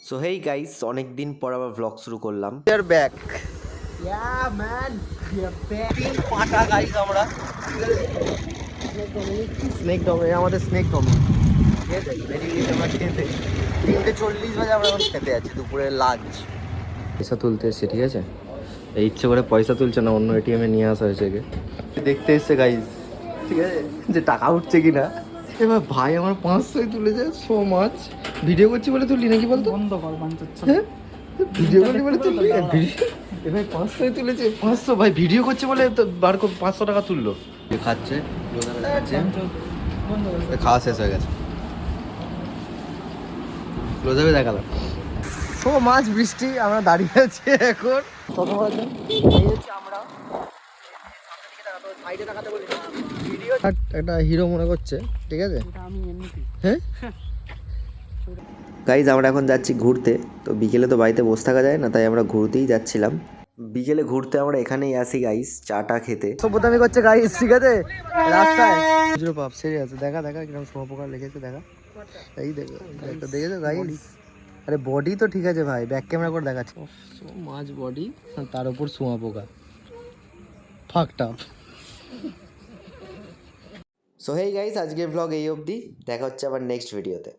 So hey guys, অনেক দিন পর আবার ব্লগ শুরু করলাম। ইয়ার ব্যাক তিন পাটা গাইস আমরা স্নেক ডম, আমাদের স্নেক ডম খেতে বেরিয়ে গেছি আমরা খেতে। 3:40 বাজে আমরা এখন খেতে যাচ্ছি দুপুরের লাঞ্চ। পয়সা তুলতে এসছে, ঠিক আছে? এই ইচ্ছে করে পয়সা তুলছে না, অন্য এটিএম এ নিয়ে আসা হয়েছে একে। দেখতে এসছে গাইস, ঠিক আছে, যে টাকা উঠছে কিনা। এবার ভাই আমার 500 তুলেছে, সো মাচ। ভিডিও করছি বলে তুললি নাকি বলতো? বন্ধ কর বাঞ্চাচ্ছ। হ্যাঁ ভিডিও করলি বলে তুললি? ভাই 500 তুলেছে, 500 ভাই ভিডিও করছে বলে তো বার করে 500 টাকা তুললো। খাচ্ছে, খাওয়া শেষ হয়ে গেছে। ক্লোজআপে দেখালাম সো মাছ বৃষ্টি, আমরা দাঁড়িয়ে আছি এখন। কত বাজে এই হচ্ছে আমরা সাইডে দেখাতে বলি ভিডিও একটা হিরো মনে করছে, ঠিক আছে? আমি এমনিতেই হ্যাঁ গাইজ, আমরা এখন যাচ্ছি ঘুরতে। তো বিকেলে তো বাড়িতে বসে থাকা যায় না, তাই আমরা ঘুরতেই যাচ্ছিলাম। বিকেলে ঘুরতে আমরা এখানেই আসি গাইস, চাটা খেতে। সভ্যতামি করছে গাইস, ঠিক আছে? রাস্তায় খুচরো পাপ সেরে আছে। দেখা দেখা কিরকম শুঁয়োপোকা লেগেছে, দেখা। এই দেখো, দেখেছো গাইস? আরে বডি তো ঠিক আছে ভাই, ব্যাক ক্যামেরা করে দেখাচ্ছি। মাছ বডি, তার উপর শুঁয়োপোকা, fucked up. So hey guys, আজকের ব্লগ এই অবধি। দেখা হচ্ছে আবার নেক্সট ভিডিওতে।